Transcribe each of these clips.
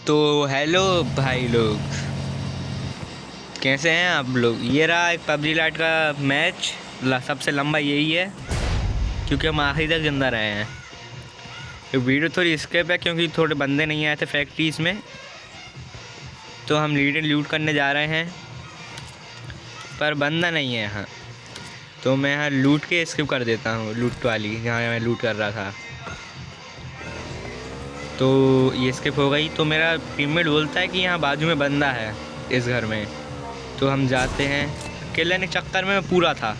तो हेलो भाई लोग, कैसे हैं आप लोग। ये रहा एक पबजी लाइट का मैच। सबसे लंबा यही है क्योंकि हम आखिरी तक जिंदा रहे हैं। तो वीडियो थोड़ी स्किप है क्योंकि थोड़े बंदे नहीं आए थे फैक्ट्रीज में, तो हम लूट करने जा रहे हैं पर बंदा नहीं है यहाँ। तो मैं यहाँ लूट के स्किप कर देता हूँ, लूट वाली जहाँ मैं लूट कर रहा था। तो ये स्किप हो गई। तो मेरा टीममेट बोलता है कि यहाँ बाजू में बंदा है इस घर में। तो हम जाते हैं। किल लेने के चक्कर में मैं पूरा था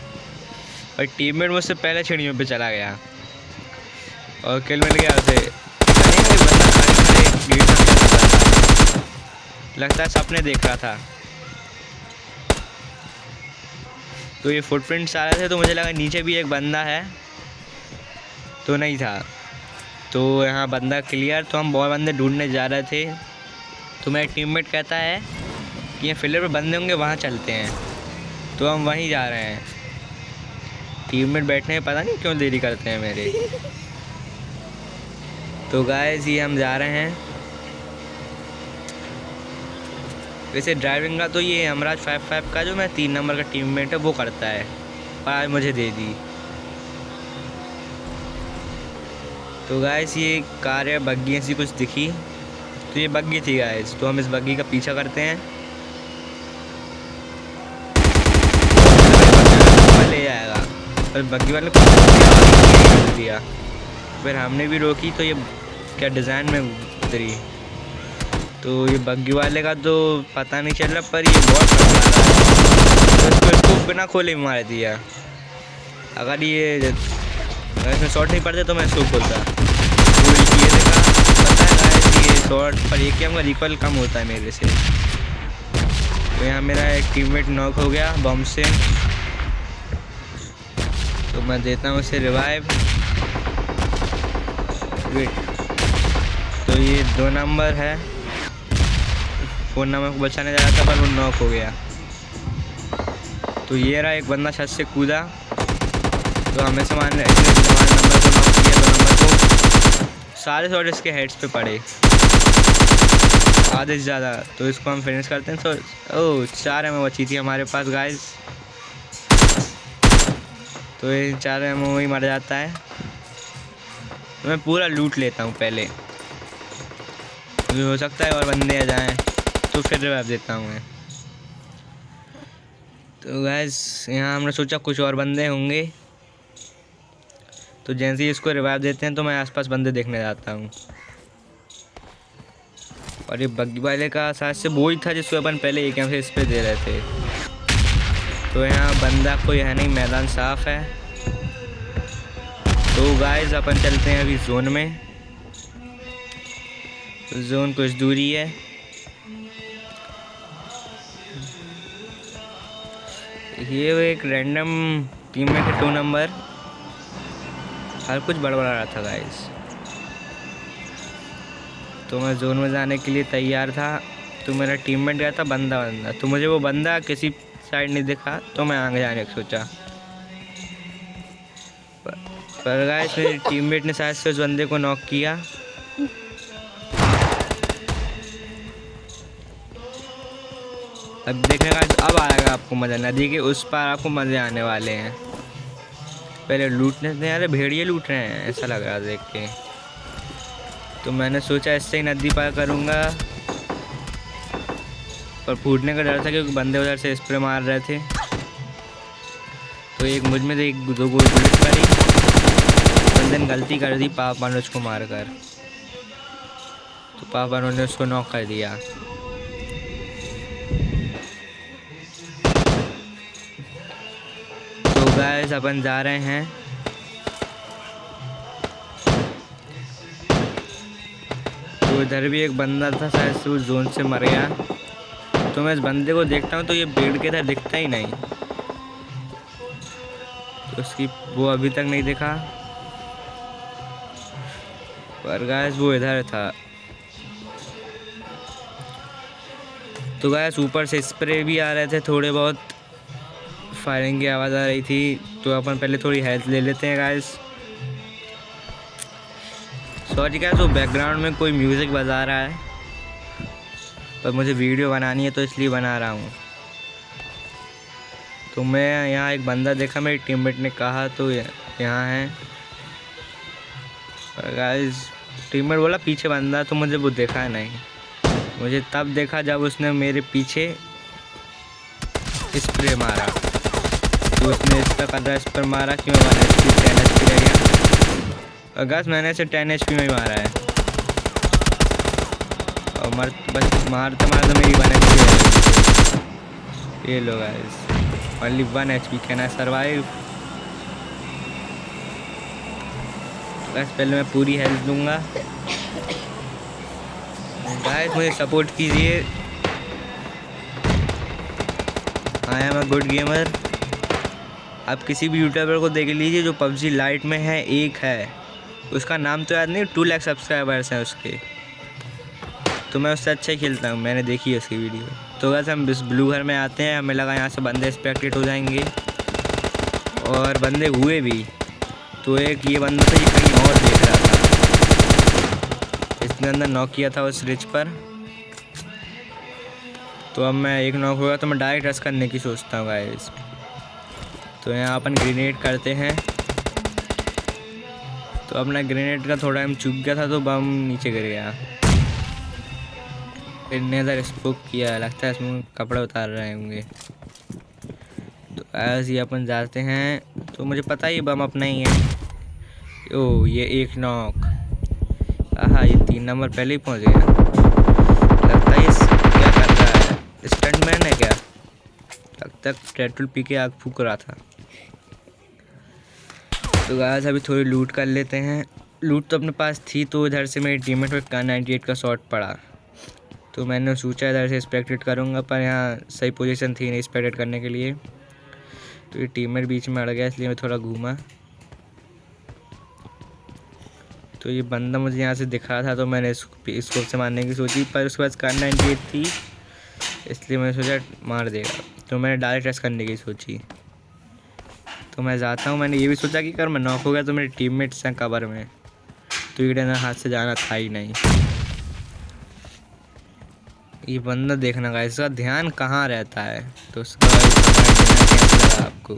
और टीममेट मुझसे पहले सीढ़ियों पे चला गया और किल मिल गया उसे। लगता है सपने देख रहा था। तो ये फुटप्रिंट्स आ रहे थे तो मुझे लगा नीचे भी एक बंदा है, तो नहीं था। तो यहाँ बंदा क्लियर। तो हम बहुत बंदे ढूंढने जा रहे थे। तो मेरा टीममेट कहता है कि ये फिलर पे बंदे होंगे, वहाँ चलते हैं। तो हम वहीं जा रहे हैं। टीममेट बैठने में पता नहीं क्यों देरी करते हैं मेरे। तो गाइस ये हम जा रहे हैं। वैसे ड्राइविंग का तो ये हमराज 55 का जो मैं 3 नंबर का टीममेट है वो करता है, पर आज मुझे दे दी। तो गाइस ये कार है, बग्गी ऐसी कुछ दिखी, तो ये बग्गी थी गाइस। तो हम इस बग्गी का पीछा करते हैं। ले जाएगा और बग्गी वाले को दिया। फिर हमने भी रोकी तो ये क्या डिज़ाइन में उतरी। तो ये बग्गी वाले का तो पता नहीं चल रहा, पर ये बहुत तो इसको बिना खोले मार दिया। अगर इसमें शॉट नहीं पड़ते तो मैं इसको खोलता। ये देखा, पता है गाइस ये शॉट पर एक गेम का रिकॉल कम होता है मेरे से। तो यहाँ मेरा एक टीममेट नॉक हो गया बम से। तो मैं देता हूँ उसे रिवाइव। वेट, तो ये 2 नंबर है। 4 नंबर को बचाने जा रहा था पर वो नॉक हो गया। तो ये रहा एक बंदा छत से कूदा। तो हमें सामान नंबर को नॉक किया। 2 नंबर को सारे शॉट इसके हेड्स पे पड़े, आधे से ज़्यादा। तो इसको हम फिनिश करते हैं। तो 4 एमओ बची थी हमारे पास गाइस। तो ये 4 एमओ ही मर जाता है। तो मैं पूरा लूट लेता हूँ पहले, हो सकता है और बंदे आ जाएँ तो फिर रिवाइव देता हूँ मैं। तो गाइस यहाँ हमने सोचा कुछ और बंदे होंगे, तो जैसे ही इसको रिवाइव देते हैं तो मैं आसपास बंदे देखने जाता हूँ। और ये बग्गी वाले का साथ से वो ही था जिसको अपन पहले एक से इस पे दे रहे थे। तो यहाँ बंदा कोई है नहीं, मैदान साफ है। तो गाइस अपन चलते हैं अभी जोन में। तो जोन कुछ दूरी है। ये एक रैंडम टीममेट है 2 नंबर, हर कुछ बड़बड़ा रहा था गाइस। तो मैं जोन में जाने के लिए तैयार था। तो मेरा टीममेट गया था बंदा। तो मुझे वो बंदा किसी साइड नहीं दिखा, तो मैं आगे जाने का सोचा। पर गाइस मेरे टीममेट ने शायद से उस बंदे को नॉक किया। अब देखने का अब आएगा आपको मज़ा। नदी के उस पार आपको मज़े आने वाले हैं। पहले लूटने से यार भेड़िए लूट रहे हैं ऐसा लग रहा देख के। तो मैंने सोचा इससे ही नदी पार करूँगा, पर फूटने का डर था क्योंकि बंदे उधर से स्प्रे मार रहे थे। तो एक मुझ में से 2 गोली बुलेट करी, बंदे ने गलती कर दी पापा ने उसको मार कर। तो पापा ने उसको नॉक कर दिया। तो गाइस अपन जा रहे हैं। तो इधर भी एक बंदा था, शायद से उस जोन से मर गया। तो मैं इस बंदे को देखता हूँ तो ये पेड़ के इधर दिखता ही नहीं। तो उसकी वो अभी तक नहीं दिखा, पर गाइस वो इधर था। तो गाइस ऊपर से स्प्रे भी आ रहे थे, थोड़े बहुत फायरिंग की आवाज़ आ रही थी। तो अपन पहले थोड़ी हेल्थ ले लेते हैं गाइस। सॉरी गाइस, वो बैकग्राउंड में कोई म्यूज़िक बजा रहा है। पर मुझे वीडियो बनानी है तो इसलिए बना रहा हूँ। तो मैं यहाँ एक बंदा देखा, मेरे टीममेट ने कहा तो यहाँ है। गाइस टीममेट बोला पीछे बंदा, तो मुझे वो देखा नहीं। मुझे तब देखा जब उसने मेरे पीछे स्प्रे मारा। तो उसने इसका कदर स्प्रे मारा कि मैं 1 HP 10 HP रह गया। और गाइस मैंने इसे 10 HP में ही मारा है। और बस मारते मारते मेरी 1 HP है। ये लो guys, only 1 HP, can I survive. बस पहले मैं पूरी हेल्थ दूंगा। गाइस मुझे सपोर्ट कीजिए, I am a good gamer. आप किसी भी यूट्यूबर को देख लीजिए जो PUBG लाइट में है, एक है, उसका नाम तो याद नहीं, 2 लाख सब्सक्राइबर्स हैं उसके। तो मैं उससे अच्छा ही खेलता हूँ, मैंने देखी है उसकी वीडियो। तो गाइस हम इस ब्लू घर में आते हैं। हमें लगा यहाँ से बंदे एक्सपेक्टेड हो जाएंगे, और बंदे हुए भी। तो एक ये बंदा था, ये कहीं और देख रहा था, इसने अंदर नॉक किया था उस रिच पर। तो अब मैं एक नॉक होगा तो मैं डायरेक्ट रश करने की सोचता हूँ गाइस। तो यहाँ अपन ग्रेनेड करते हैं। तो अपना ग्रेनेड का थोड़ा हम चूक गया था तो बम नीचे गिर गया। फिर नेदर स्पोक किया, लगता है इसमें कपड़े उतार रहे होंगे। तो ऐसे ही अपन जाते हैं। तो मुझे पता ही बम अपना ही है। ओ ये एक नॉक, हाँ ये 3 नंबर पहले ही पहुंच गया। लगता है इस क्या कर रहा है, स्टंटमैन है क्या? लगता है पेट्रोल पी के आग फूक रहा था। तो गाइस अभी थोड़ी लूट कर लेते हैं। लूट तो अपने पास थी, तो इधर से मेरे टीममेट को Kar98 का शॉट पड़ा। तो मैंने सोचा इधर से स्पेक्टेट करूँगा, पर यहाँ सही पोजीशन थी नहीं स्पेक्टेट करने के लिए। तो ये टीममेट बीच में अड़ गया, इसलिए मैं थोड़ा घूमा। तो ये बंदा मुझे यहाँ से दिख रहा था, तो मैंने इसको से मारने की सोची, पर उसके पास Kar98 थी, इसलिए मैंने सोचा मार देगा। तो मैंने डायरेक्ट रश करने की सोची। तो मैं जाता हूँ, मैंने ये भी सोचा कि अगर मैं नॉक हो गया तो मेरे टीममेट्स हैं कवर में, तो ये हाथ से जाना था ही नहीं। ये बंदा देखना गाइस, इसका ध्यान कहाँ रहता है। तो उसका कैसा लगा आपको?